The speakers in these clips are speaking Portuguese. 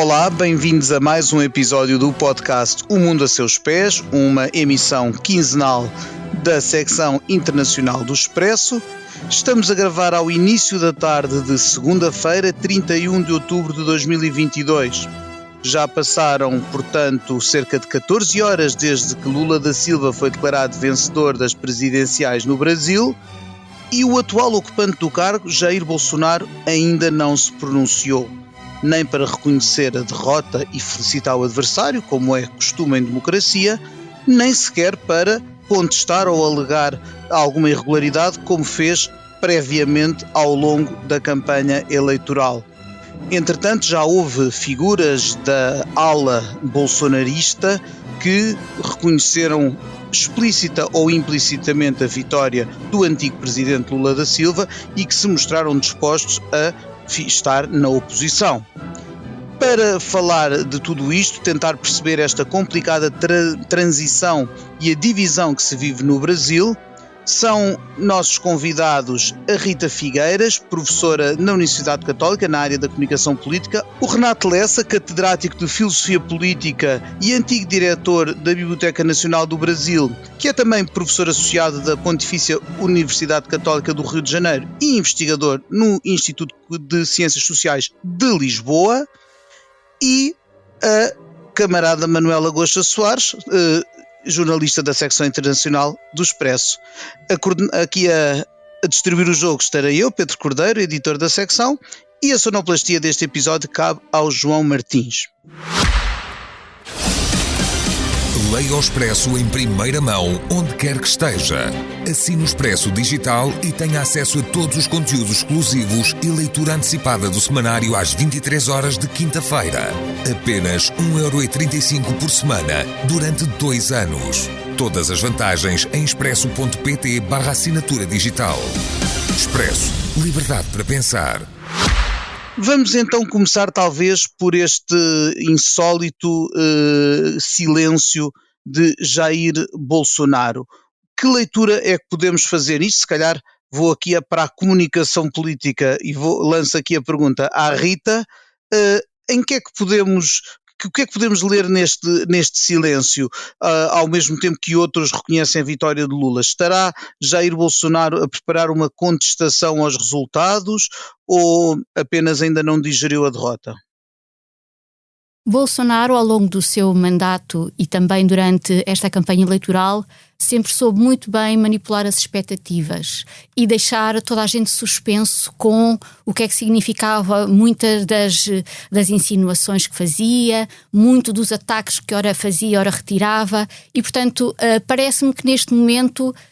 Olá, bem-vindos a mais um episódio do podcast O Mundo a Seus Pés, uma emissão quinzenal da secção internacional do Expresso. Estamos a gravar ao início da tarde de segunda-feira, 31 de outubro de 2022. Já passaram, portanto, cerca de 14 horas desde que Lula da Silva foi declarado vencedor das presidenciais no Brasil e o atual ocupante do cargo, Jair Bolsonaro, ainda não se pronunciou, nem para reconhecer a derrota e felicitar o adversário, como é costume em democracia, nem sequer para contestar ou alegar alguma irregularidade, como fez previamente ao longo da campanha eleitoral. Entretanto, já houve figuras da ala bolsonarista que reconheceram explícita ou implicitamente a vitória do antigo presidente Lula da Silva e que se mostraram dispostos a estar na oposição. Para falar de tudo isto, tentar perceber esta complicada transição e a divisão que se vive no Brasil, são nossos convidados a Rita Figueiras, professora na Universidade Católica na área da comunicação política, o Renato Lessa, catedrático de Filosofia Política e antigo diretor da Biblioteca Nacional do Brasil, que é também professor associado da Pontifícia Universidade Católica do Rio de Janeiro e investigador no Instituto de Ciências Sociais de Lisboa, e a camarada Manuela Gosta Soares, jornalista da secção internacional do Expresso. Aqui a distribuir o jogo estarei eu, Pedro Cordeiro, editor da secção, e a sonoplastia deste episódio cabe ao João Martins. Leia o Expresso em primeira mão, onde quer que esteja. Assine o Expresso Digital e tenha acesso a todos os conteúdos exclusivos e leitura antecipada do semanário às 23 horas de quinta-feira. Apenas 1,35€ por semana, durante 2 anos. Todas as vantagens em expresso.pt/assinatura digital. Expresso. Liberdade para pensar. Vamos então começar talvez por este insólito silêncio de Jair Bolsonaro. Que leitura é que podemos fazer isto? Se calhar vou aqui para a comunicação política e lanço aqui a pergunta à Rita. O que é que podemos ler neste silêncio, ao mesmo tempo que outros reconhecem a vitória de Lula? Estará Jair Bolsonaro a preparar uma contestação aos resultados ou apenas ainda não digeriu a derrota? Bolsonaro, ao longo do seu mandato e também durante esta campanha eleitoral, sempre soube muito bem manipular as expectativas e deixar toda a gente suspenso com o que é que significava muitas das insinuações que fazia, muito dos ataques que ora fazia, ora retirava, e portanto parece-me que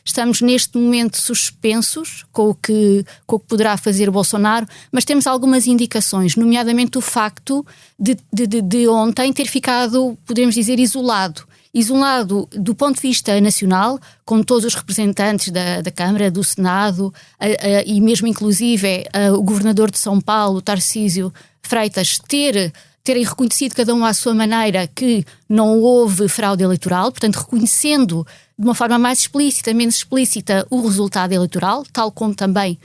estamos neste momento suspensos com o que poderá fazer Bolsonaro, mas temos algumas indicações, nomeadamente o facto de ontem ter ficado, podemos dizer, isolado do ponto de vista nacional, com todos os representantes da Câmara, do Senado, e mesmo inclusive o governador de São Paulo, Tarcísio Freitas, terem reconhecido cada um à sua maneira que não houve fraude eleitoral, portanto reconhecendo de uma forma mais explícita, menos explícita, o resultado eleitoral, tal como também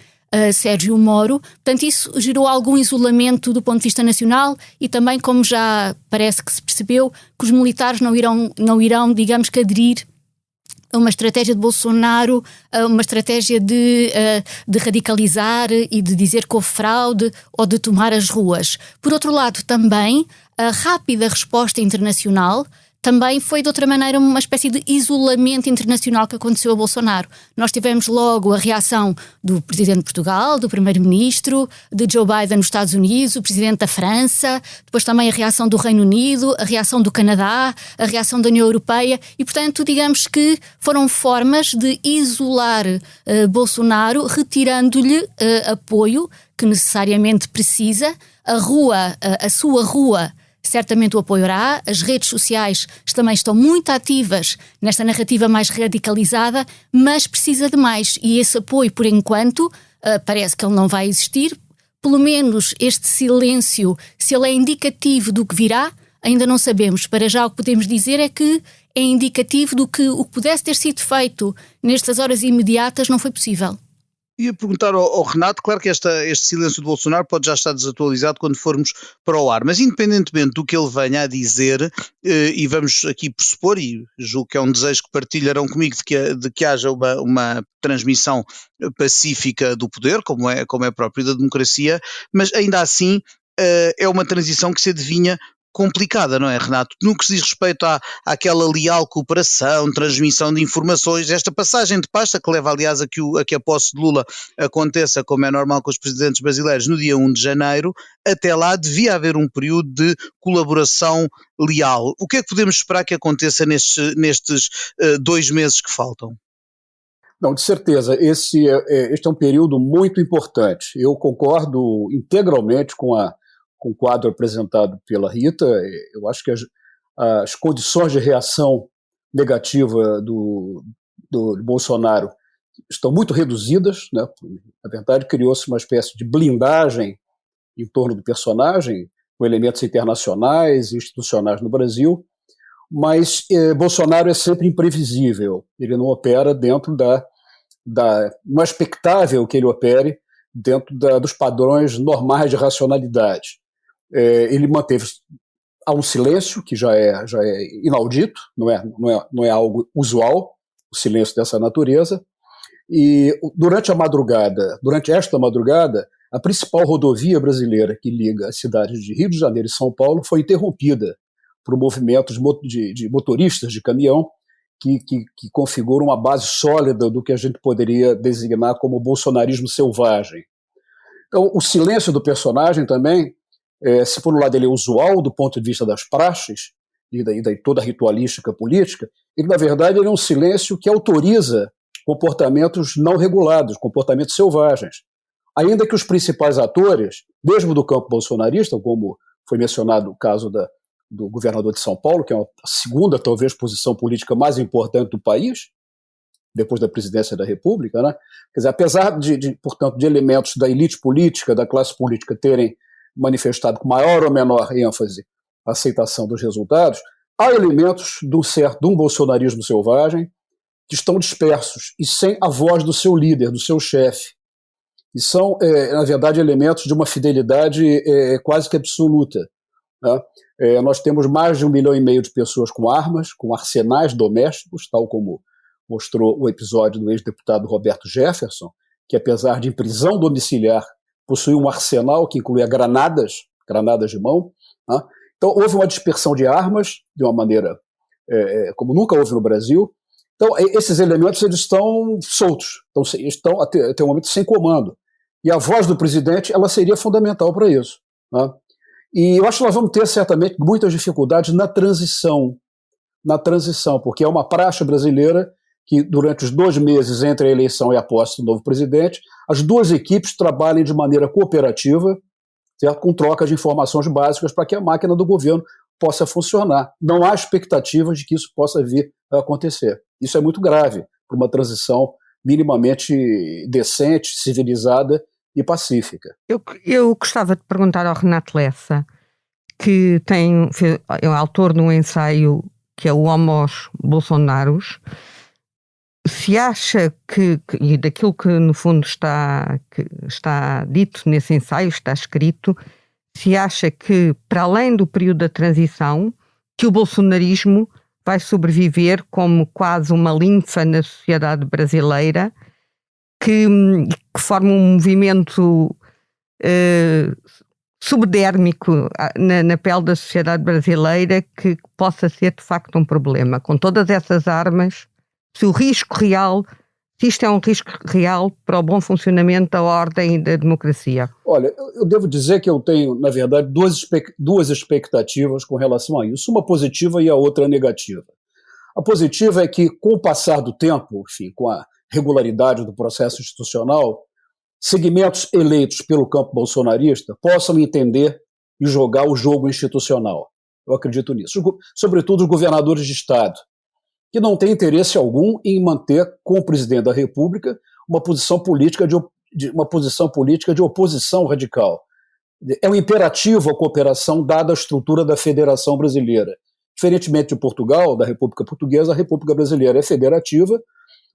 Sérgio Moro. Portanto, isso gerou algum isolamento do ponto de vista nacional e também, como já parece que se percebeu, que os militares não irão, digamos que, aderir a uma estratégia de Bolsonaro, a uma estratégia de radicalizar e de dizer que houve fraude ou de tomar as ruas. Por outro lado, também, a rápida resposta internacional também foi, de outra maneira, uma espécie de isolamento internacional que aconteceu a Bolsonaro. Nós tivemos logo a reação do Presidente de Portugal, do Primeiro-Ministro, de Joe Biden nos Estados Unidos, o Presidente da França, depois também a reação do Reino Unido, a reação do Canadá, a reação da União Europeia e, portanto, digamos que foram formas de isolar Bolsonaro, retirando-lhe apoio que necessariamente precisa. A sua rua certamente o apoiará, as redes sociais também estão muito ativas nesta narrativa mais radicalizada, mas precisa de mais e esse apoio, por enquanto, parece que ele não vai existir. Pelo menos este silêncio, se ele é indicativo do que virá, ainda não sabemos. Para já o que podemos dizer é que é indicativo do que o que pudesse ter sido feito nestas horas imediatas não foi possível. Ia perguntar ao Renato, claro que este silêncio do Bolsonaro pode já estar desatualizado quando formos para o ar, mas independentemente do que ele venha a dizer, e vamos aqui pressupor, e julgo que é um desejo que partilharão comigo de que haja uma transmissão pacífica do poder, como é próprio da democracia, mas ainda assim é uma transição que se adivinha complicada, não é, Renato? No que se diz respeito àquela leal cooperação, transmissão de informações, esta passagem de pasta que leva, aliás, a que a posse de Lula aconteça, como é normal com os presidentes brasileiros, no dia 1 de janeiro, até lá devia haver um período de colaboração leal. O que é que podemos esperar que aconteça nestes 2 meses que faltam? Não, de certeza, este é um período muito importante. Eu concordo integralmente com o quadro apresentado pela Rita. Eu acho que as condições de reação negativa do Bolsonaro estão muito reduzidas, né? Na verdade, criou-se uma espécie de blindagem em torno do personagem, com elementos internacionais e institucionais no Brasil, mas Bolsonaro é sempre imprevisível. Ele não opera dentro não é expectável que ele opere dentro dos padrões normais de racionalidade. Ele manteve há um silêncio que já é inaudito, não é algo usual, o silêncio dessa natureza. E durante esta madrugada, a principal rodovia brasileira que liga as cidades de Rio de Janeiro e São Paulo foi interrompida por um movimento de motoristas de caminhão que configura uma base sólida do que a gente poderia designar como bolsonarismo selvagem. Então, o silêncio do personagem também, se por um lado ele é usual do ponto de vista das praxes e da toda a ritualística política, ele, na verdade, ele é um silêncio que autoriza comportamentos não regulados, comportamentos selvagens. Ainda que os principais atores, mesmo do campo bolsonarista, como foi mencionado o caso do governador de São Paulo, que é a segunda, talvez, posição política mais importante do país, depois da presidência da República, né? Quer dizer, apesar portanto, de elementos da elite política, da classe política terem manifestado com maior ou menor ênfase a aceitação dos resultados, há elementos de um bolsonarismo selvagem que estão dispersos e sem a voz do seu líder, do seu chefe. E são, na verdade, elementos de uma fidelidade quase que absoluta. Né? Nós temos mais de 1,5 milhão de pessoas com armas, com arsenais domésticos, tal como mostrou o episódio do ex-deputado Roberto Jefferson, que apesar de em prisão domiciliar, possuía um arsenal que incluía granadas de mão. Né? Então houve uma dispersão de armas de uma maneira como nunca houve no Brasil. Então esses elementos eles estão soltos, estão até o momento sem comando. E a voz do presidente ela seria fundamental para isso. Né? E eu acho que nós vamos ter certamente muitas dificuldades na transição, porque é uma praxe brasileira que durante os 2 meses entre a eleição e a posse do novo presidente, as duas equipes trabalhem de maneira cooperativa, certo? Com troca de informações básicas para que a máquina do governo possa funcionar. Não há expectativas de que isso possa vir a acontecer. Isso é muito grave para uma minimamente decente, civilizada e pacífica. Eu gostava de perguntar ao Renato Lessa, que é o autor de um ensaio que é o Homos Bolsonaros, se acha e daquilo que no fundo está dito nesse ensaio, está escrito, se acha que, para além do período da transição, que o bolsonarismo vai sobreviver como quase uma linfa na sociedade brasileira, que forma um movimento subdérmico na pele da sociedade brasileira que possa ser de facto um problema. Com todas essas armas, se isto é um risco real para o bom funcionamento da ordem e da democracia. Olha, eu devo dizer que eu tenho, na verdade, duas expectativas com relação a isso, uma positiva e a outra negativa. A positiva é que, com o passar do tempo, enfim, com a regularidade do processo institucional, segmentos eleitos pelo campo bolsonarista possam entender e jogar o jogo institucional. Eu acredito nisso. Sobretudo os governadores de Estado, que não têm interesse algum em manter com o presidente da República uma posição política de oposição radical. É um imperativo a cooperação dada a estrutura da Federação Brasileira. Diferentemente de Portugal, da República Portuguesa, a República Brasileira é federativa,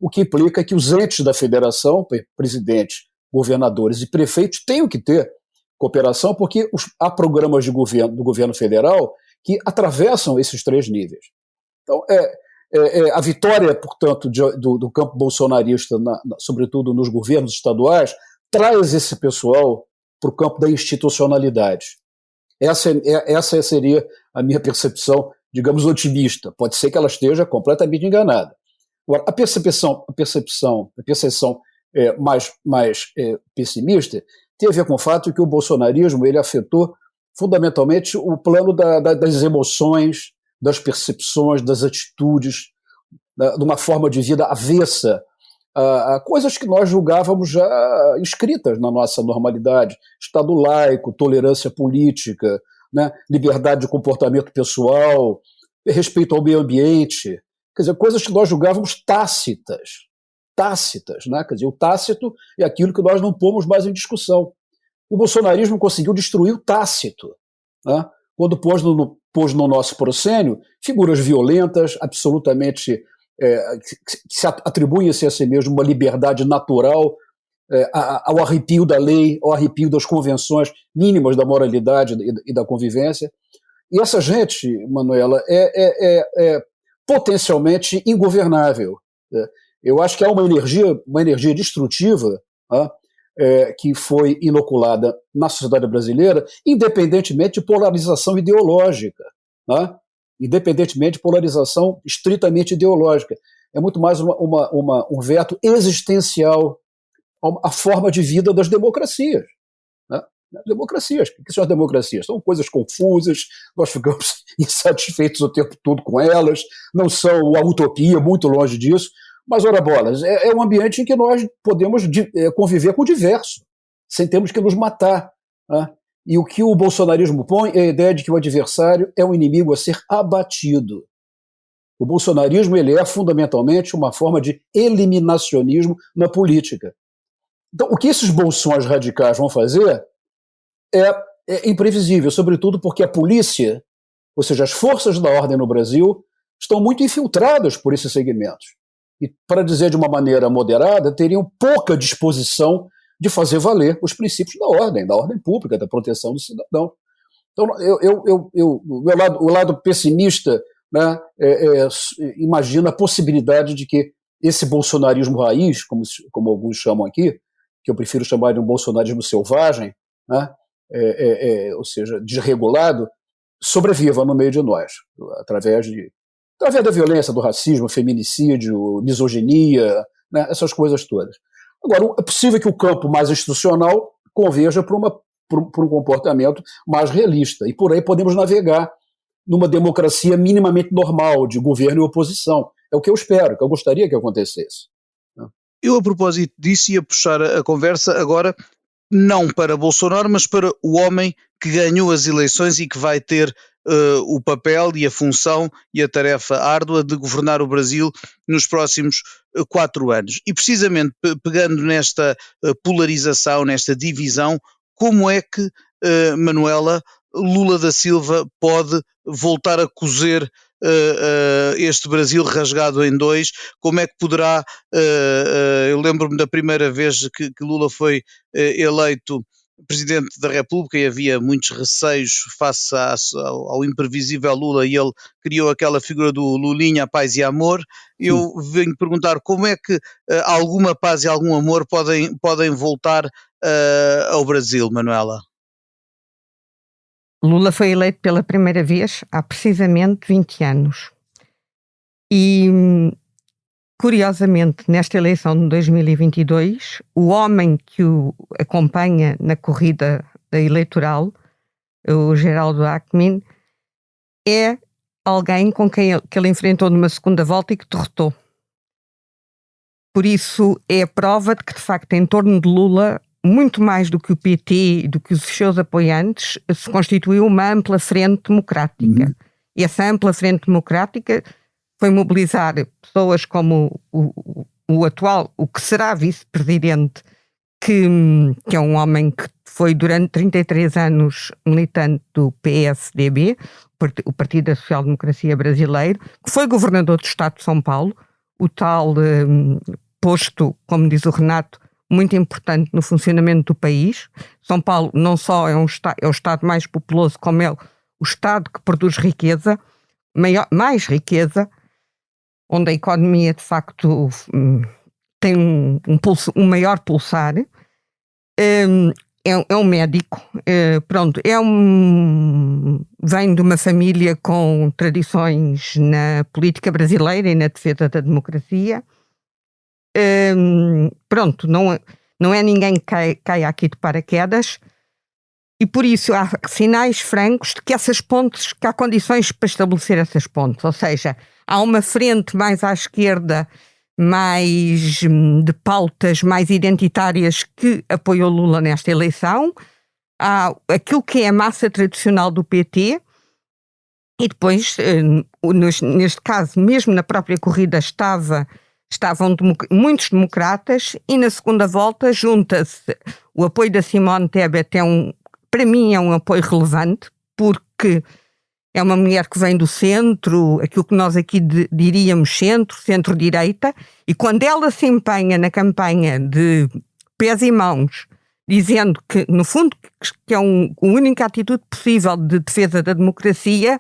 o que implica que os entes da federação, presidentes, governadores e prefeitos, tenham que ter cooperação, porque há programas de governo, do governo federal que atravessam esses 3 níveis. Então, a vitória, portanto, do campo bolsonarista, sobretudo nos governos estaduais, traz esse pessoal para o campo da institucionalidade. Essa seria a minha percepção, digamos, otimista. Pode ser que ela esteja completamente enganada. Agora, a percepção mais pessimista tem a ver com o fato que o bolsonarismo ele afetou fundamentalmente o plano das emoções, das percepções, das atitudes, de uma forma de vida avessa a coisas que nós julgávamos já inscritas na nossa normalidade: Estado laico, tolerância política, né, liberdade de comportamento pessoal, respeito ao meio ambiente, quer dizer, coisas que nós julgávamos tácitas, né? Quer dizer, o tácito é aquilo que nós não pomos mais em discussão. O bolsonarismo conseguiu destruir o tácito, né? Quando pôs no nosso proscênio figuras violentas, absolutamente que se atribuem-se a si mesmo uma liberdade natural, ao arrepio da lei, ao arrepio das convenções mínimas da moralidade e da convivência. E essa gente, Manuela, é potencialmente ingovernável. Eu acho que há uma energia destrutiva, que foi inoculada na sociedade brasileira, independentemente de polarização ideológica, independentemente de polarização estritamente ideológica. É muito mais um veto existencial à forma de vida das democracias. Democracias. O que são as democracias? São coisas confusas, nós ficamos insatisfeitos o tempo todo com elas, não são a utopia, muito longe disso, mas, ora bolas, é um ambiente em que nós podemos conviver com o diverso, sem termos que nos matar. E o que o bolsonarismo põe é a ideia de que o adversário é um inimigo a ser abatido. O bolsonarismo ele é fundamentalmente uma forma de eliminacionismo na política. Então, o que esses bolsões radicais vão fazer é imprevisível, sobretudo porque a polícia, ou seja, as forças da ordem no Brasil, estão muito infiltradas por esses segmentos. E, para dizer de uma maneira moderada, teriam pouca disposição de fazer valer os princípios da ordem pública, da proteção do cidadão. Então, o lado pessimista, né, imagina a possibilidade de que esse bolsonarismo raiz, como alguns chamam aqui, que eu prefiro chamar de um bolsonarismo selvagem, né, ou seja, desregulado, sobreviva no meio de nós, através da violência, do racismo, feminicídio, misoginia, né, essas coisas todas. Agora, é possível que o campo mais institucional converja para um comportamento mais realista, e por aí podemos navegar numa democracia minimamente normal, de governo e oposição. É o que eu espero, que eu gostaria que acontecesse. Eu, a propósito disso, ia puxar a conversa agora, não para Bolsonaro, mas para o homem que ganhou as eleições e que vai ter o papel e a função e a tarefa árdua de governar o Brasil nos próximos 4 anos. E precisamente pegando nesta polarização, nesta divisão, como é que, Manuela, Lula da Silva pode voltar a cozer este Brasil rasgado em 2, como é que poderá, eu lembro-me da primeira vez que Lula foi eleito Presidente da República e havia muitos receios face ao imprevisível Lula, e ele criou aquela figura do Lulinha, paz e amor. Eu venho perguntar como é que alguma paz e algum amor podem voltar ao Brasil, Manuela? Lula foi eleito pela primeira vez há precisamente 20 anos. E, curiosamente, nesta eleição de 2022, o homem que o acompanha na corrida eleitoral, o Geraldo Alckmin, é alguém com quem ele enfrentou numa segunda volta e que derrotou. Por isso, é a prova de que, de facto, em torno de Lula, muito mais do que o PT e do que os seus apoiantes, se constituiu uma ampla frente democrática. E essa ampla frente democrática foi mobilizar pessoas como o atual, o que será vice-presidente, que é um homem que foi durante 33 anos militante do PSDB, o Partido da Social Democracia Brasileiro, que foi governador do Estado de São Paulo, o tal posto, como diz o Renato, muito importante no funcionamento do país. São Paulo não só é o estado mais populoso, como é o estado que produz riqueza, mais riqueza, onde a economia de facto tem um maior pulsar. É um médico, vem de uma família com tradições na política brasileira e na defesa da democracia. Não é ninguém que caia aqui de paraquedas, e por isso há sinais francos de que que há condições para estabelecer essas pontes, ou seja, há uma frente mais à esquerda, mais de pautas mais identitárias, que apoiou Lula nesta eleição. Há aquilo que é a massa tradicional do PT, e depois, neste caso, mesmo na própria corrida, estavam muitos democratas, e na segunda volta junta-se o apoio da Simone Tebet. Para mim é um apoio relevante, porque é uma mulher que vem do centro, aquilo que nós aqui diríamos centro-direita, e quando ela se empenha na campanha de pés e mãos, dizendo que, no fundo, que é a única atitude possível de defesa da democracia,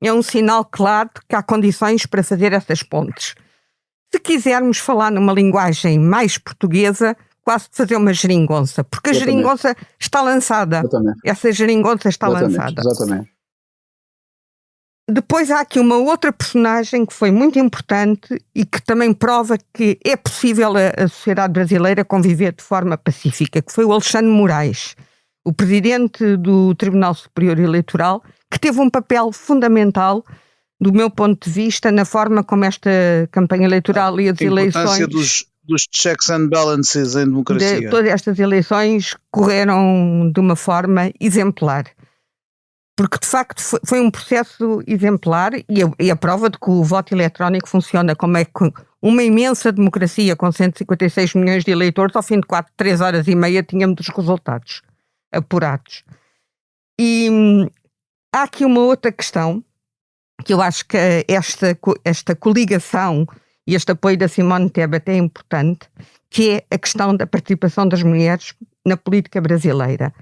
é um sinal claro de que há condições para fazer essas pontes. Se quisermos falar numa linguagem mais portuguesa, quase de fazer uma geringonça, porque a geringonça está lançada. Exatamente. Essa geringonça está lançada. Exatamente. Depois há aqui uma outra personagem que foi muito importante e que também prova que é possível a sociedade brasileira conviver de forma pacífica, que foi o Alexandre Moraes, o presidente do Tribunal Superior Eleitoral, que teve um papel fundamental, do meu ponto de vista, na forma como esta campanha eleitoral e as eleições... dos checks and balances em democracia. Todas estas eleições correram de uma forma exemplar. Porque, de facto, foi um processo exemplar, e a prova de que o voto eletrónico funciona, como é que uma imensa democracia com 156 milhões de eleitores, ao fim de 3 horas e meia, tínhamos os resultados apurados. E há aqui uma outra questão, que eu acho que esta coligação e este apoio da Simone Tebet é importante, que é a questão da participação das mulheres na política brasileira.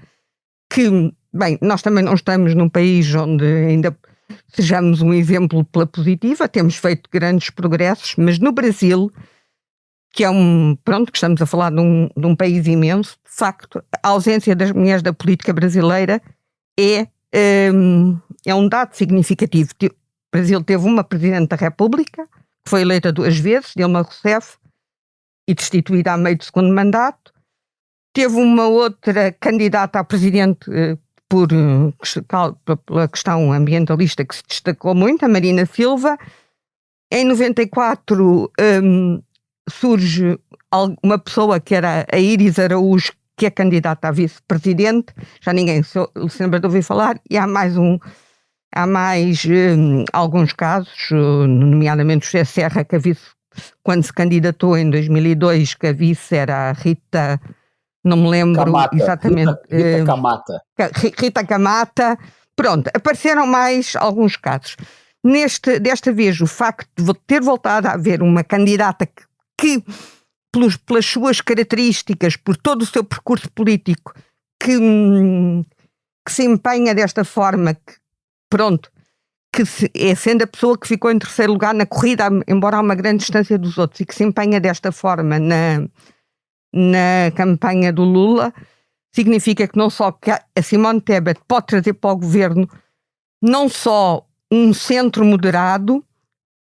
Que, bem, nós também não estamos num país onde ainda sejamos um exemplo pela positiva, temos feito grandes progressos, mas no Brasil, que é que estamos a falar de um país imenso, de facto, a ausência das mulheres da política brasileira é um dado significativo. O Brasil teve uma Presidente da República, que foi eleita 2 vezes, Dilma Rousseff, e destituída a meio do segundo mandato. Teve uma outra candidata a presidente pela questão ambientalista que se destacou muito, a Marina Silva. Em 94 surge uma pessoa que era a Iris Araújo, que é candidata a vice-presidente, já ninguém se lembra de ouvir falar, e há mais alguns casos, nomeadamente José Serra, que quando se candidatou em 2002, que a vice era a Rita, não me lembro exatamente. Rita Camata. Rita Camata. Pronto, apareceram mais alguns casos. Desta vez, o facto de ter voltado a haver uma candidata que pelas suas características, por todo o seu percurso político, que se empenha desta forma, sendo a pessoa que ficou em terceiro lugar na corrida, embora há uma grande distância dos outros, e que se empenha desta forma na campanha do Lula, significa que não só que a Simone Tebet pode trazer para o governo não só um centro moderado,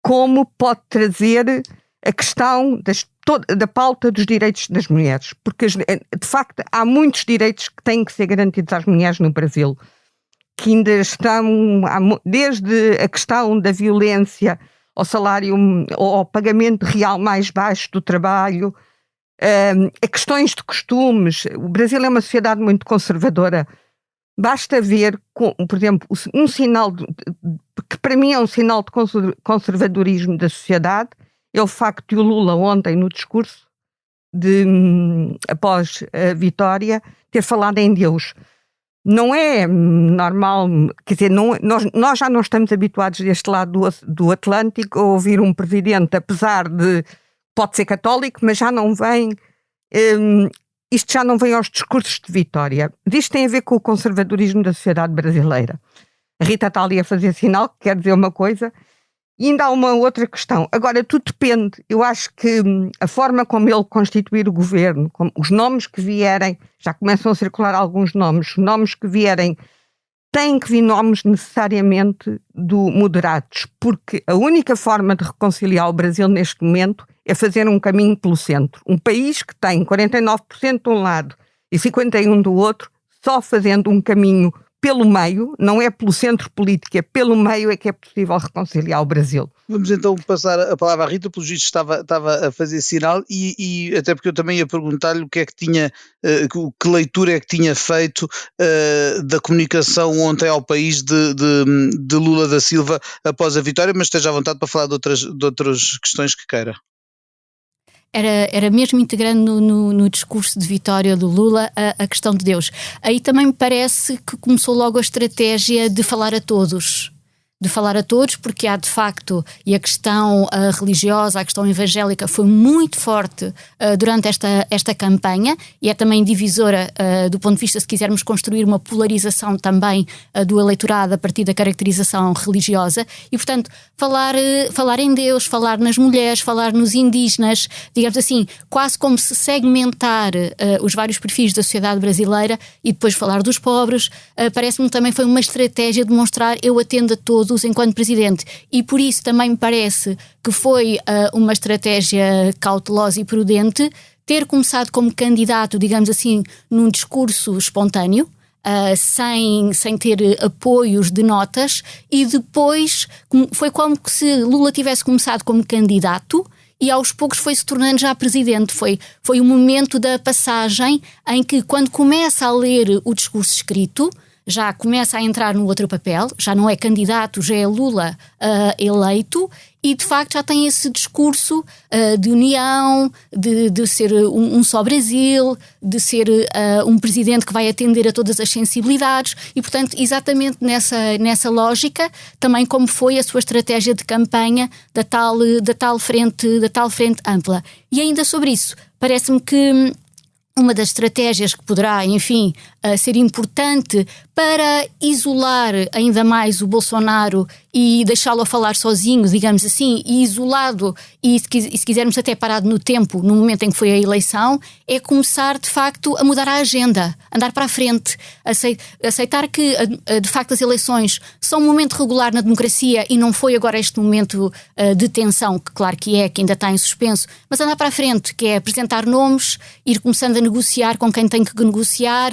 como pode trazer a questão da pauta dos direitos das mulheres, porque de facto há muitos direitos que têm que ser garantidos às mulheres no Brasil, que ainda estão, desde a questão da violência ao salário ou ao pagamento real mais baixo do trabalho, a questões de costumes. O Brasil é uma sociedade muito conservadora. Basta ver, por exemplo, um sinal que para mim é um sinal de conservadorismo da sociedade, é o facto de o Lula ontem, no discurso após a vitória, ter falado em Deus. não é normal, quer dizer, nós já não estamos habituados deste lado do Atlântico a ouvir um presidente, apesar de pode ser católico, mas já não vem, isto já não vem aos discursos de vitória. Isto tem a ver com o conservadorismo da sociedade brasileira. A Rita está ali a fazer sinal que quer dizer uma coisa. E ainda há uma outra questão. Agora, tudo depende. Eu acho que a forma como ele constituir o governo, como os nomes que vierem, já começam a circular alguns nomes, os nomes que vierem, têm que vir nomes necessariamente moderados, porque a única forma de reconciliar o Brasil neste momento é fazer um caminho pelo centro. Um país que tem 49% de um lado e 51% do outro, só fazendo um caminho pelo meio, não é pelo centro político, é pelo meio é que é possível reconciliar o Brasil. Vamos então passar a palavra à Rita, pelo visto estava a fazer sinal e até porque eu também ia perguntar-lhe o que é que tinha, que leitura é que tinha feito da comunicação ontem ao país de Lula da Silva após a vitória, mas esteja à vontade para falar de outras questões que queira. Era mesmo integrando no discurso de vitória do Lula a questão de Deus. Aí também me parece que começou logo a estratégia de falar a todos. Porque há de facto, e a questão religiosa, a questão evangélica foi muito forte durante esta campanha e é também divisora do ponto de vista, se quisermos construir uma polarização também do eleitorado a partir da caracterização religiosa e, portanto, falar em Deus, falar nas mulheres, falar nos indígenas, digamos assim, quase como se segmentar os vários perfis da sociedade brasileira e depois falar dos pobres, parece-me também foi uma estratégia de mostrar eu atendo a todos enquanto presidente e por isso também me parece que foi uma estratégia cautelosa e prudente ter começado como candidato, digamos assim, num discurso espontâneo, sem ter apoios de notas e depois foi como se Lula tivesse começado como candidato e aos poucos foi-se tornando já presidente. Foi o momento da passagem em que quando começa a ler o discurso escrito já começa a entrar no outro papel, já não é candidato, já é Lula eleito e de facto já tem esse discurso de união, de ser um só Brasil, de ser um presidente que vai atender a todas as sensibilidades e portanto exatamente nessa lógica também como foi a sua estratégia de campanha da tal frente ampla. E ainda sobre isso, parece-me que uma das estratégias que poderá, enfim, ser importante para isolar ainda mais o Bolsonaro e deixá-lo a falar sozinho, digamos assim, e isolado, e se quisermos até parado no tempo, no momento em que foi a eleição, é começar de facto a mudar a agenda, andar para a frente, aceitar que de facto as eleições são um momento regular na democracia e não foi agora este momento de tensão, que claro que ainda está em suspenso, mas andar para a frente, que é apresentar nomes, ir começando a negociar com quem tem que negociar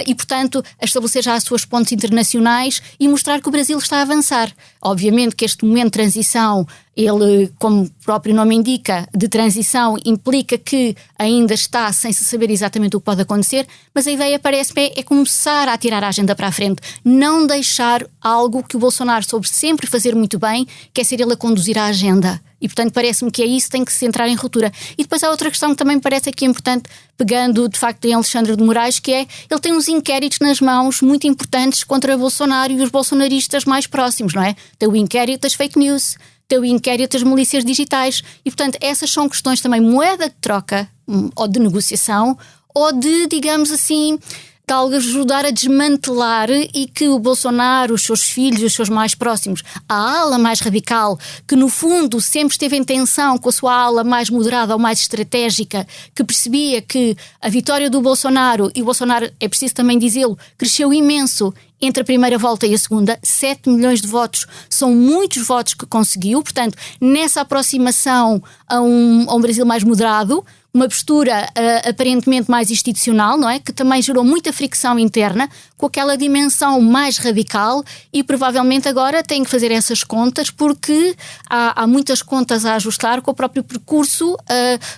e portanto a estabelecer já as suas pontes internacionais e mostrar que o Brasil está a avançar. Obviamente que este momento de transição, ele, como o próprio nome indica, de transição, implica que ainda está sem se saber exatamente o que pode acontecer, mas a ideia parece-me é começar a tirar a agenda para a frente, não deixar algo que o Bolsonaro soube sempre fazer muito bem, que é ser ele a conduzir a agenda. E, portanto, parece-me que é isso que tem que se entrar em ruptura. E depois há outra questão que também me parece aqui importante, pegando, de facto, em Alexandre de Moraes, que é, ele tem uns inquéritos nas mãos muito importantes contra Bolsonaro e os bolsonaristas mais próximos, não é? Tem o inquérito das fake news, tem o inquérito das milícias digitais. E, portanto, essas são questões também moeda de troca, ou de negociação, ou de, digamos assim, de algo ajudar a desmantelar e que o Bolsonaro, os seus filhos, os seus mais próximos, a ala mais radical, que no fundo sempre esteve em tensão com a sua ala mais moderada ou mais estratégica, que percebia que a vitória do Bolsonaro, e o Bolsonaro, é preciso também dizê-lo, cresceu imenso entre a primeira volta e a segunda, 7 milhões de votos, são muitos votos que conseguiu, portanto, nessa aproximação a um Brasil mais moderado, uma postura aparentemente mais institucional, não é? Que também gerou muita fricção interna com aquela dimensão mais radical e provavelmente agora tem que fazer essas contas porque há muitas contas a ajustar com o próprio percurso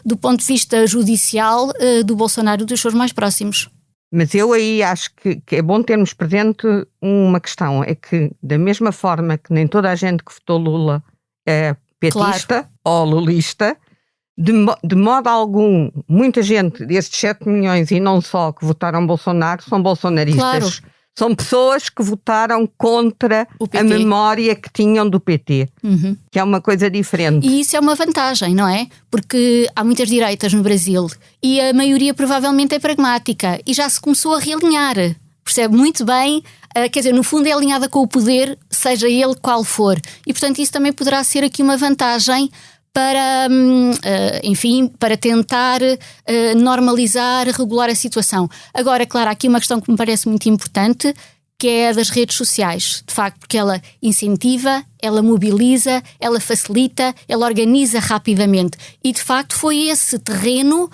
do ponto de vista judicial do Bolsonaro e dos seus mais próximos. Mas eu aí acho que é bom termos presente uma questão, é que da mesma forma que nem toda a gente que votou Lula é petista ou lulista, de modo algum, muita gente desses 7 milhões e não só que votaram Bolsonaro são bolsonaristas. São pessoas que votaram contra a memória que tinham do PT, que é uma coisa diferente. E isso é uma vantagem, não é? Porque há muitas direitas no Brasil e a maioria provavelmente é pragmática e já se começou a realinhar. Percebe muito bem, quer dizer, no fundo é alinhada com o poder, seja ele qual for. E portanto isso também poderá ser aqui uma vantagem para, enfim, para tentar normalizar, regular a situação. Agora, claro, há aqui uma questão que me parece muito importante, que é a das redes sociais, de facto, porque ela incentiva, ela mobiliza, ela facilita, ela organiza rapidamente. E, de facto, foi esse terreno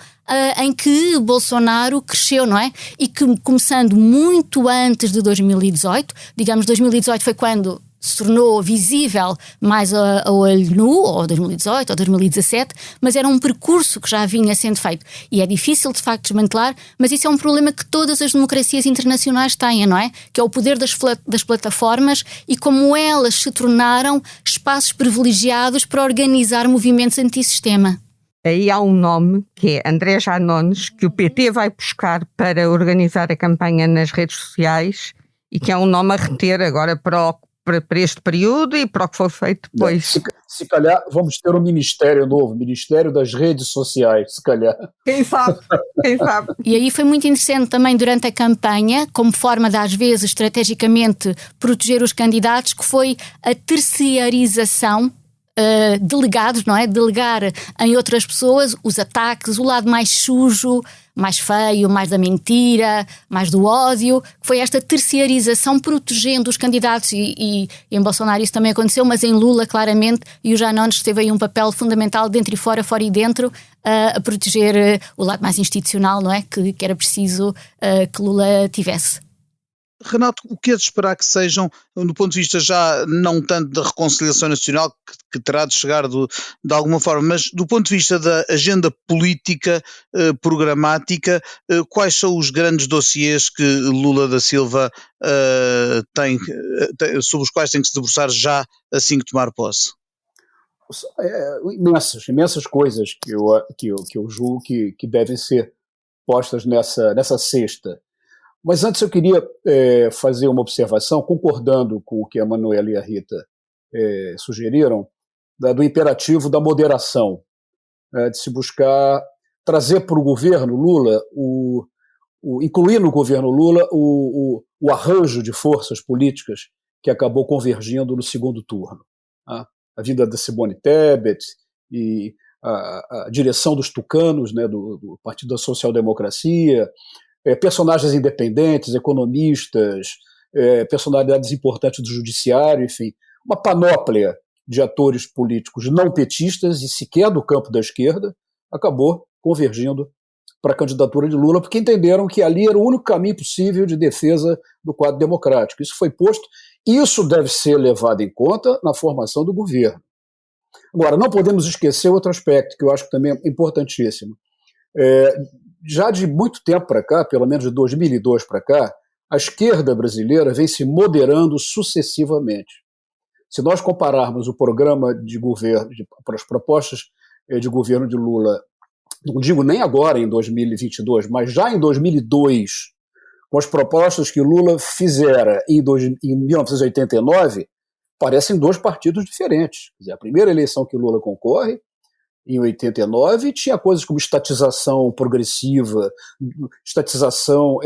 em que Bolsonaro cresceu, não é? E que, começando muito antes de 2018, digamos, 2018 foi quando se tornou visível mais a olho nu, ou 2018 ou 2017, mas era um percurso que já vinha sendo feito. E é difícil, de facto, desmantelar, mas isso é um problema que todas as democracias internacionais têm, não é? Que é o poder das plataformas e como elas se tornaram espaços privilegiados para organizar movimentos antissistema. Aí há um nome, que é André Janones, que o PT vai buscar para organizar a campanha nas redes sociais e que é um nome a reter agora para este período e para o que foi feito depois. Se calhar vamos ter um ministério novo, Ministério das Redes Sociais, se calhar. Quem sabe, quem sabe. E aí foi muito interessante também durante a campanha, como forma de às vezes estrategicamente proteger os candidatos, que foi a terceirização, delegados, não é? Delegar em outras pessoas os ataques, o lado mais sujo, mais feio, mais da mentira, mais do ódio. Foi esta terceirização protegendo os candidatos e em Bolsonaro isso também aconteceu, mas em Lula claramente, e o Janones teve aí um papel fundamental dentro e fora e dentro, a proteger o lado mais institucional, não é? Que era preciso que Lula tivesse. Renato, o que é de esperar que sejam, do ponto de vista já não tanto da reconciliação nacional, que terá de chegar de alguma forma, mas do ponto de vista da agenda política, programática, quais são os grandes dossiês que Lula da Silva tem, sobre os quais tem que se debruçar já assim que tomar posse? Imensas coisas que eu julgo que devem ser postas nessa cesta. Mas antes eu queria fazer uma observação, concordando com o que a Manuela e a Rita sugeriram, do imperativo da moderação, de se buscar trazer para o governo Lula, incluir no governo Lula o arranjo de forças políticas que acabou convergindo no segundo turno. A vinda da Simone Tebet e a direção dos tucanos, né, do Partido da Social Democracia, personagens independentes, economistas, personalidades importantes do judiciário, enfim, uma panóplia de atores políticos não petistas e sequer do campo da esquerda, acabou convergindo para a candidatura de Lula, porque entenderam que ali era o único caminho possível de defesa do quadro democrático. Isso foi posto, e isso deve ser levado em conta na formação do governo. Agora, não podemos esquecer outro aspecto, que eu acho que também é importantíssimo. Já de muito tempo para cá, pelo menos de 2002 para cá, a esquerda brasileira vem se moderando sucessivamente. Se nós compararmos o programa de governo, as propostas de governo de Lula, não digo nem agora em 2022, mas já em 2002, com as propostas que Lula fizera em 1989, parecem dois partidos diferentes. Quer dizer, a primeira eleição que Lula concorre, em 89, tinha coisas como estatização progressiva, estatização,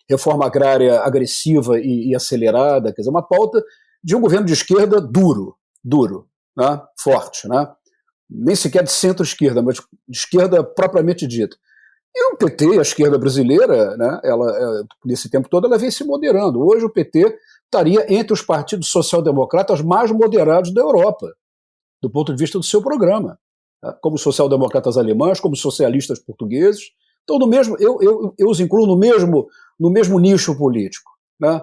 reforma agrária agressiva e acelerada, quer dizer, uma pauta de um governo de esquerda duro, né, forte, né, nem sequer de centro-esquerda, mas de esquerda propriamente dita. E o PT, a esquerda brasileira, né, nesse tempo todo, ela vem se moderando. Hoje o PT estaria entre os partidos social-democratas mais moderados da Europa, do ponto de vista do seu programa. Como social-democratas alemães, como socialistas portugueses. Então, eu os incluo no mesmo nicho político. Né?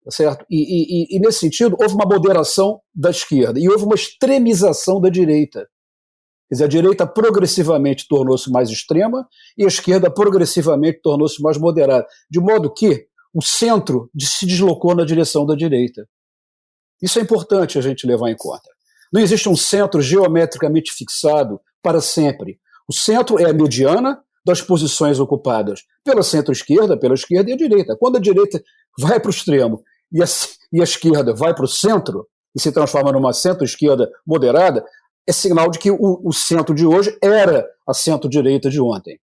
Certo? E, nesse sentido, houve uma moderação da esquerda e houve uma extremização da direita. Quer dizer, a direita progressivamente tornou-se mais extrema e a esquerda progressivamente tornou-se mais moderada. De modo que o centro se deslocou na direção da direita. Isso é importante a gente levar em conta. Não existe um centro geometricamente fixado para sempre. O centro é a mediana das posições ocupadas pela centro-esquerda, pela esquerda e a direita. Quando a direita vai para o extremo e a esquerda vai para o centro e se transforma numa centro-esquerda moderada, é sinal de que o centro de hoje era a centro-direita de ontem.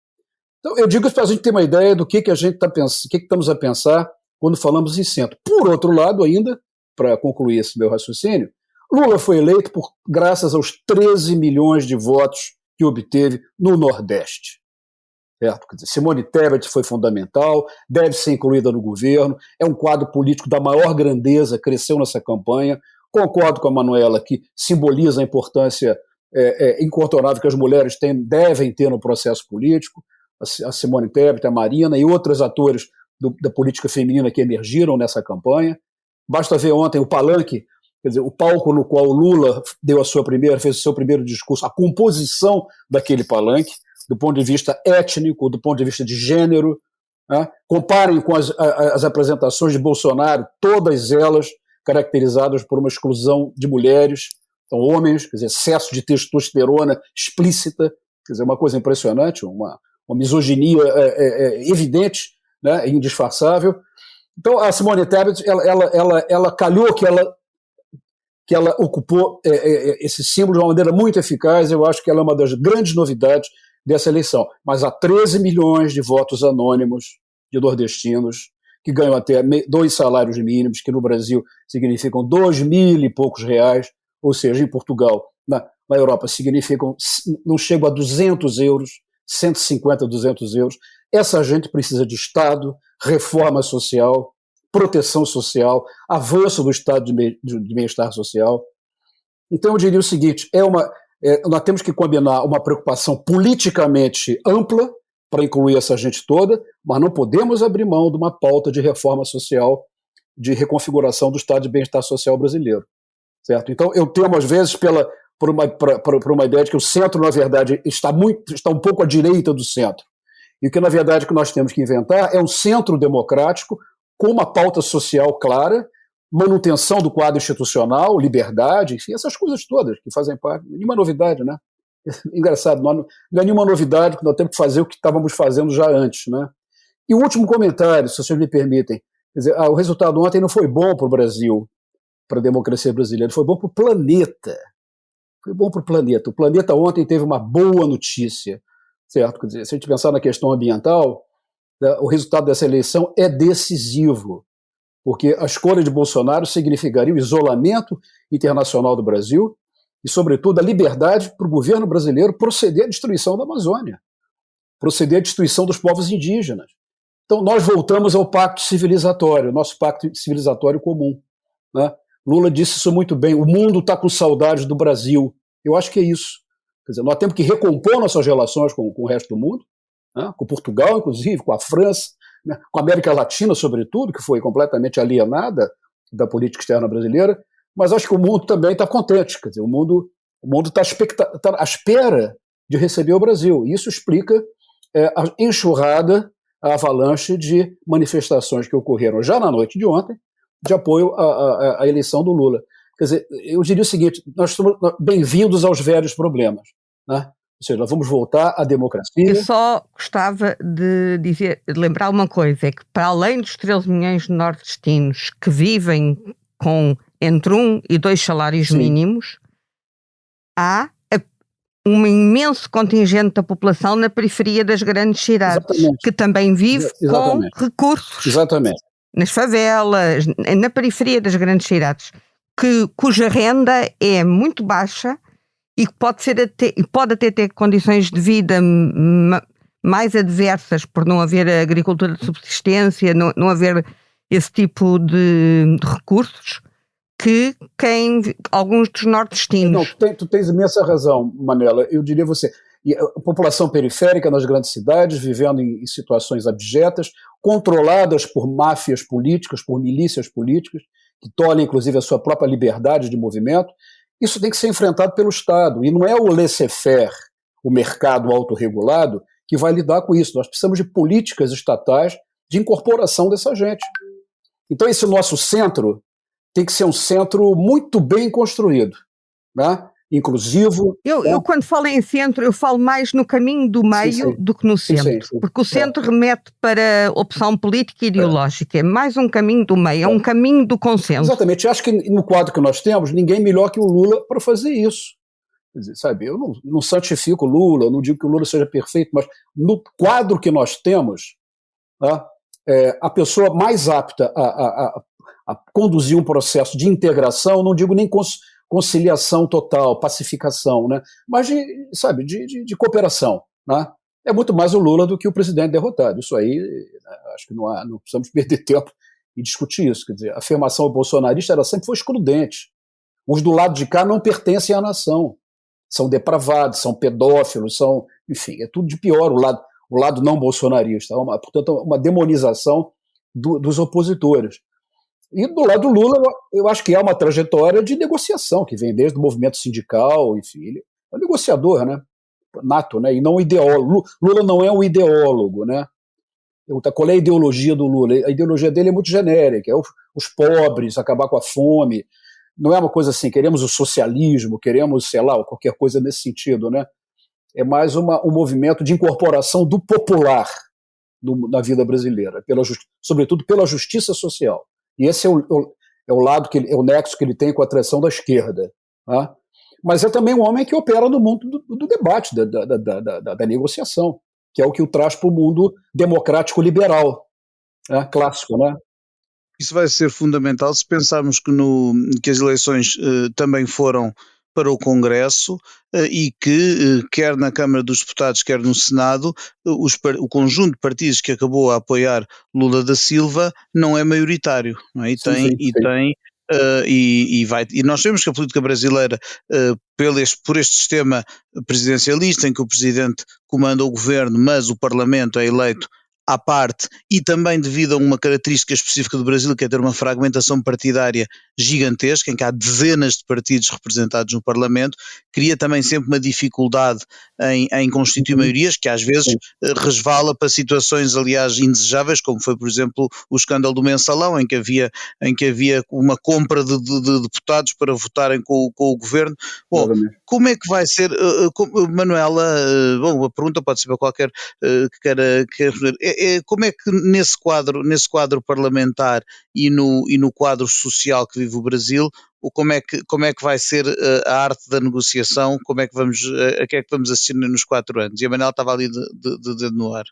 Então, eu digo isso para a gente ter uma ideia do que a gente está pensando, o que estamos a pensar quando falamos em centro. Por outro lado, ainda, para concluir esse meu raciocínio, Lula foi eleito graças aos 13 milhões de votos que obteve no Nordeste. Certo? Quer dizer, Simone Tebet foi fundamental, deve ser incluída no governo, é um quadro político da maior grandeza, cresceu nessa campanha. Concordo com a Manuela, que simboliza a importância incontornável que as mulheres devem ter no processo político, a Simone Tebet, a Marina e outros atores da política feminina que emergiram nessa campanha. Basta ver ontem o palanque, quer dizer, o palco no qual o Lula fez o seu primeiro discurso, a composição daquele palanque, do ponto de vista étnico, do ponto de vista de gênero. Né? Comparem com as apresentações de Bolsonaro, todas elas caracterizadas por uma exclusão de mulheres, então homens, quer dizer, excesso de testosterona explícita, quer dizer, uma coisa impressionante, uma misoginia evidente, né, indisfarçável. Então a Simone Tebet, ela calhou que ela ocupou esse símbolo de uma maneira muito eficaz. Eu acho que ela é uma das grandes novidades dessa eleição. Mas há 13 milhões de votos anônimos de nordestinos que ganham até 2 salários mínimos, que no Brasil significam 2.000 e poucos reais, ou seja, em Portugal, na Europa, significam, não chegam a 200 euros, 150, 200 euros. Essa gente precisa de Estado, reforma social, proteção social, avanço do estado de bem-estar social. Então eu diria o seguinte, nós temos que combinar uma preocupação politicamente ampla para incluir essa gente toda, mas não podemos abrir mão de uma pauta de reforma social, de reconfiguração do estado de bem-estar social brasileiro. Certo? Então eu temo, às vezes, por uma ideia de que o centro, na verdade, está um pouco à direita do centro. E o que, na verdade, que nós temos que inventar é um centro democrático com uma pauta social clara, manutenção do quadro institucional, liberdade, enfim, essas coisas todas que fazem parte. Nenhuma novidade, né? Engraçado, não é nenhuma novidade que nós temos que fazer o que estávamos fazendo já antes, né? E o último comentário, se vocês me permitem, quer dizer, o resultado ontem não foi bom para o Brasil, para a democracia brasileira, foi bom para o planeta. Foi bom para o planeta. O planeta ontem teve uma boa notícia, certo? Quer dizer, se a gente pensar na questão ambiental, o resultado dessa eleição é decisivo, porque a escolha de Bolsonaro significaria o isolamento internacional do Brasil e, sobretudo, a liberdade para o governo brasileiro proceder à destruição da Amazônia, proceder à destruição dos povos indígenas. Então, nós voltamos ao pacto civilizatório, nosso pacto civilizatório comum. Né? Lula disse isso muito bem, o mundo está com saudades do Brasil. Eu acho que é isso. Quer dizer, nós temos que recompor nossas relações com o resto do mundo, né? Com Portugal, inclusive, com a França, né? Com a América Latina, sobretudo, que foi completamente alienada da política externa brasileira, mas acho que o mundo também está contente. Quer dizer, o mundo está à espera de receber o Brasil. Isso explica a enxurrada, a avalanche de manifestações que ocorreram já na noite de ontem, de apoio à eleição do Lula. Quer dizer, eu diria o seguinte, nós estamos bem-vindos aos velhos problemas, né? Ou seja, nós vamos voltar à democracia. Eu só gostava de lembrar uma coisa, é que para além dos 13 milhões de nordestinos que vivem com entre 1 e 2 salários Sim. mínimos, há um imenso contingente da população na periferia das grandes cidades, Exatamente. que também vive Exatamente. com recursos. Exatamente. Nas favelas, na periferia das grandes cidades, cuja renda é muito baixa e que pode até ter condições de vida mais adversas por não haver agricultura de subsistência, não haver esse tipo de recursos que alguns dos nordestinos. Não, tu tens imensa razão, Manela. Eu diria você, a população periférica nas grandes cidades, vivendo em situações abjetas, controladas por máfias políticas, por milícias políticas, que tolhem, inclusive, a sua própria liberdade de movimento. Isso tem que ser enfrentado pelo Estado. E não é o laissez-faire, o mercado autorregulado, que vai lidar com isso. Nós precisamos de políticas estatais de incorporação dessa gente. Então, esse nosso centro tem que ser um centro muito bem construído, né? inclusivo. Eu quando falo em centro, eu falo mais no caminho do meio do que no centro, porque o centro remete para opção política e ideológica, é mais um caminho do meio, é um caminho do consenso. Exatamente, eu acho que no quadro que nós temos, ninguém melhor que o Lula para fazer isso. Quer dizer, sabe, eu não santifico o Lula, eu não digo que o Lula seja perfeito, mas no quadro que nós temos, a pessoa mais apta a conduzir um processo de integração, não digo nem conciliação total, pacificação, né? Mas de cooperação, né? É muito mais o Lula do que o presidente derrotado. Isso aí, acho que não precisamos perder tempo em discutir isso. Quer dizer, a afirmação bolsonarista ela sempre foi excludente. Os do lado de cá não pertencem à nação. São depravados, são pedófilos, enfim, é tudo de pior o lado não bolsonarista. Portanto, uma demonização dos opositores. E do lado do Lula, eu acho que há uma trajetória de negociação, que vem desde o movimento sindical, enfim, ele é um negociador, né, nato, né, e não um ideólogo. Lula não é um ideólogo, né. Qual é a ideologia do Lula? A ideologia dele é muito genérica, é os pobres, acabar com a fome, não é uma coisa assim, queremos o socialismo, queremos, sei lá, qualquer coisa nesse sentido, né. É mais um movimento de incorporação do popular na vida brasileira, sobretudo pela justiça social. E esse é o lado é o nexo que ele tem com a atração da esquerda. Tá? Mas é também um homem que opera no mundo do debate, da negociação, que é o que o traz para o mundo democrático liberal, né? Clássico, né? Isso vai ser fundamental se pensarmos que as eleições também foram para o Congresso e que, quer na Câmara dos Deputados, quer no Senado, o conjunto de partidos que acabou a apoiar Lula da Silva não é maioritário, não é? E nós sabemos que a política brasileira, por este sistema presidencialista, em que o Presidente comanda o governo, mas o Parlamento é eleito à parte, e também devido a uma característica específica do Brasil, que é ter uma fragmentação partidária gigantesca, em que há dezenas de partidos representados no Parlamento, cria também sempre uma dificuldade em constituir maiorias, que às vezes resvala para situações, aliás, indesejáveis, como foi, por exemplo, o escândalo do mensalão, em que havia uma compra de deputados para votarem com o governo. Bom, como é que vai ser, Manuela, a pergunta pode ser para qualquer que queira responder. Como é que nesse quadro parlamentar e no quadro social que vive o Brasil, como é que vai ser a arte da negociação, a que é que vamos assistir nos 4 anos? E a Manuela estava ali de no ar.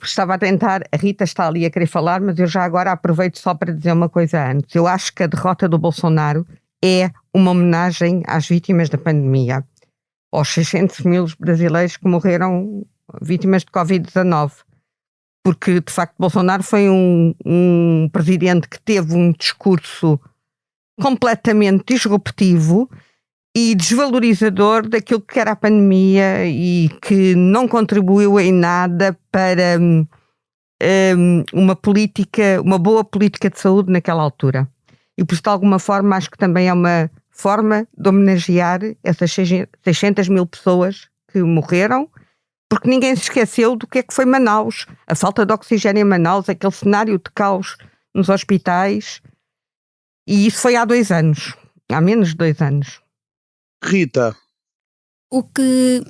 Estava a tentar, a Rita está ali a querer falar, mas eu já agora aproveito só para dizer uma coisa antes. Eu acho que a derrota do Bolsonaro é uma homenagem às vítimas da pandemia, aos 600 mil brasileiros que morreram vítimas de Covid-19. Porque, de facto, Bolsonaro foi um presidente que teve um discurso completamente disruptivo e desvalorizador daquilo que era a pandemia e que não contribuiu em nada para uma boa política de saúde naquela altura. E, por isso, de alguma forma, acho que também é uma forma de homenagear essas 600 mil pessoas que morreram, porque ninguém se esqueceu do que é que foi Manaus, a falta de oxigênio em Manaus, aquele cenário de caos nos hospitais, e isso foi há 2 anos, há menos de 2 anos. Rita. O que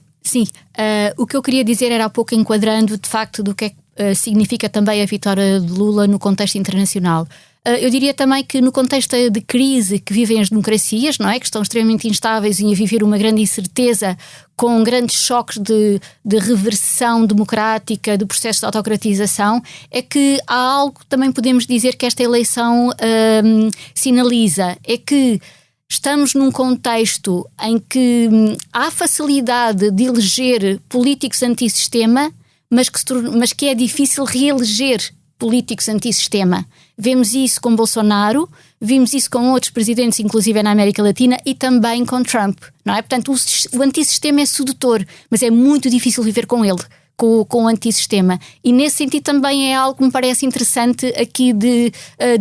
eu queria dizer era há pouco enquadrando de facto do que é que significa também a vitória de Lula no contexto internacional. Eu diria também que no contexto de crise que vivem as democracias, não é? Que estão extremamente instáveis e a viver uma grande incerteza, com grandes choques de reversão democrática, do processo de autocratização, é que há algo que também podemos dizer que esta eleição sinaliza, é que estamos num contexto em que há facilidade de eleger políticos antissistema, mas que é difícil reeleger políticos antissistema. Vemos isso com Bolsonaro, vimos isso com outros presidentes, inclusive na América Latina, e também com Trump, não é? Portanto, o antissistema é sedutor, mas é muito difícil viver com ele, com o antissistema. E nesse sentido também é algo que me parece interessante aqui de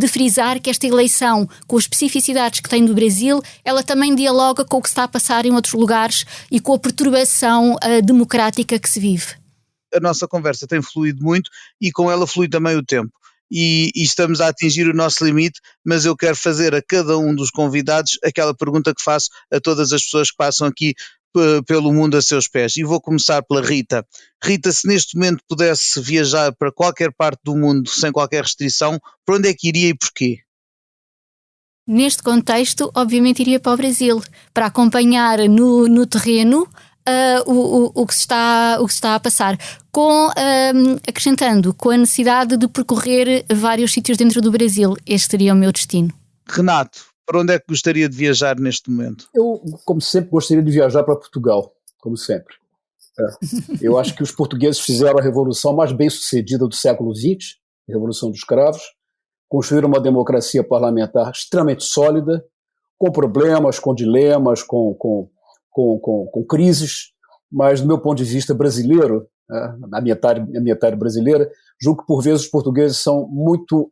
frisar, que esta eleição, com as especificidades que tem do Brasil, ela também dialoga com o que está a passar em outros lugares e com a perturbação democrática que se vive. A nossa conversa tem fluído muito e com ela flui também o tempo. e estamos a atingir o nosso limite, mas eu quero fazer a cada um dos convidados aquela pergunta que faço a todas as pessoas que passam aqui pelo mundo a seus pés. E vou começar pela Rita. Rita, se neste momento pudesse viajar para qualquer parte do mundo sem qualquer restrição, para onde é que iria e porquê? Neste contexto, obviamente iria para o Brasil, para acompanhar no terreno o que se está a passar, acrescentando com a necessidade de percorrer vários sítios dentro do Brasil. Este seria o meu destino. Renato, para onde é que gostaria de viajar neste momento? Eu, como sempre, gostaria de viajar para Portugal, como sempre. Eu acho que os portugueses fizeram a revolução mais bem-sucedida do século XX, a Revolução dos Cravos, construíram uma democracia parlamentar extremamente sólida, com problemas, com dilemas, com crises, mas do meu ponto de vista brasileiro, a metade brasileira, julgo que por vezes os portugueses são muito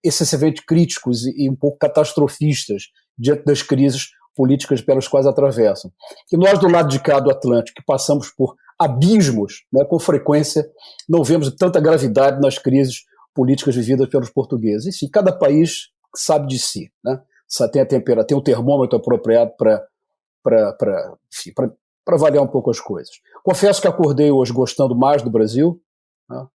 excessivamente críticos e um pouco catastrofistas diante das crises políticas pelas quais atravessam. E nós do lado de cá do Atlântico, que passamos por abismos, né, com frequência, não vemos tanta gravidade nas crises políticas vividas pelos portugueses. Enfim, cada país sabe de si, né? Tem um termômetro apropriado para avaliar um pouco as coisas. Confesso que acordei hoje gostando mais do Brasil, né?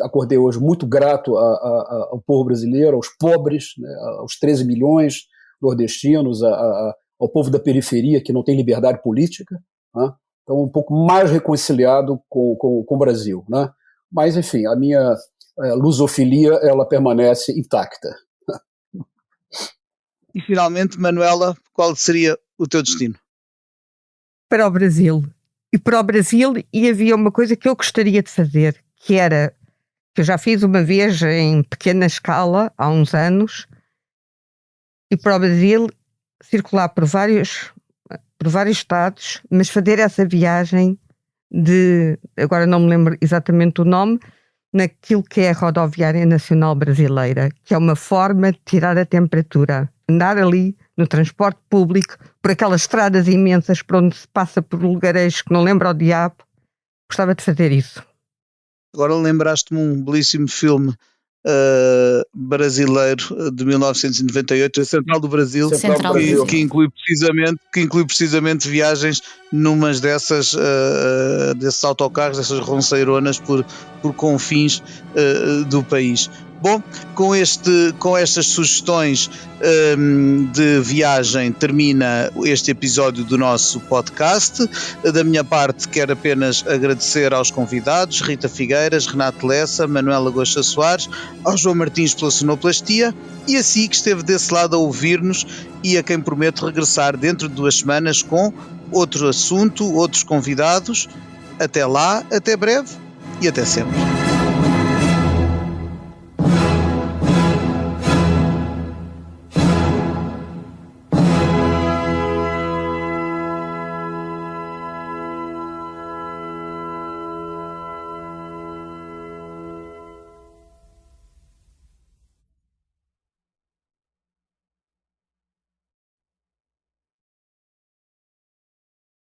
Acordei hoje muito grato ao povo brasileiro, aos pobres, né? Aos 13 milhões nordestinos, ao povo da periferia que não tem liberdade política, né? Então um pouco mais reconciliado com o Brasil, né? Mas enfim, a minha lusofilia ela permanece intacta. E finalmente, Manuela, qual seria o teu destino? Para o Brasil. E para o Brasil, e havia uma coisa que eu gostaria de fazer, que era, que eu já fiz uma vez em pequena escala, há uns anos, e para o Brasil circular por vários estados, mas fazer essa viagem agora não me lembro exatamente o nome, naquilo que é a Rodoviária Nacional Brasileira, que é uma forma de tirar a temperatura. Andar ali no transporte público, por aquelas estradas imensas por onde se passa por lugares que não lembro ao diabo. Gostava de fazer isso. Agora lembraste-me um belíssimo filme brasileiro de 1998, a Central do Brasil, que inclui precisamente viagens numas desses autocarros, dessas ronceironas por confins do país. Bom, com estas sugestões de viagem termina este episódio do nosso podcast. Da minha parte, quero apenas agradecer aos convidados, Rita Figueiras, Renato Lessa, Manuela Gosta Soares, ao João Martins pela sonoplastia e a si que esteve desse lado a ouvir-nos e a quem prometo regressar dentro de 2 semanas com outro assunto, outros convidados. Até lá, até breve e até sempre.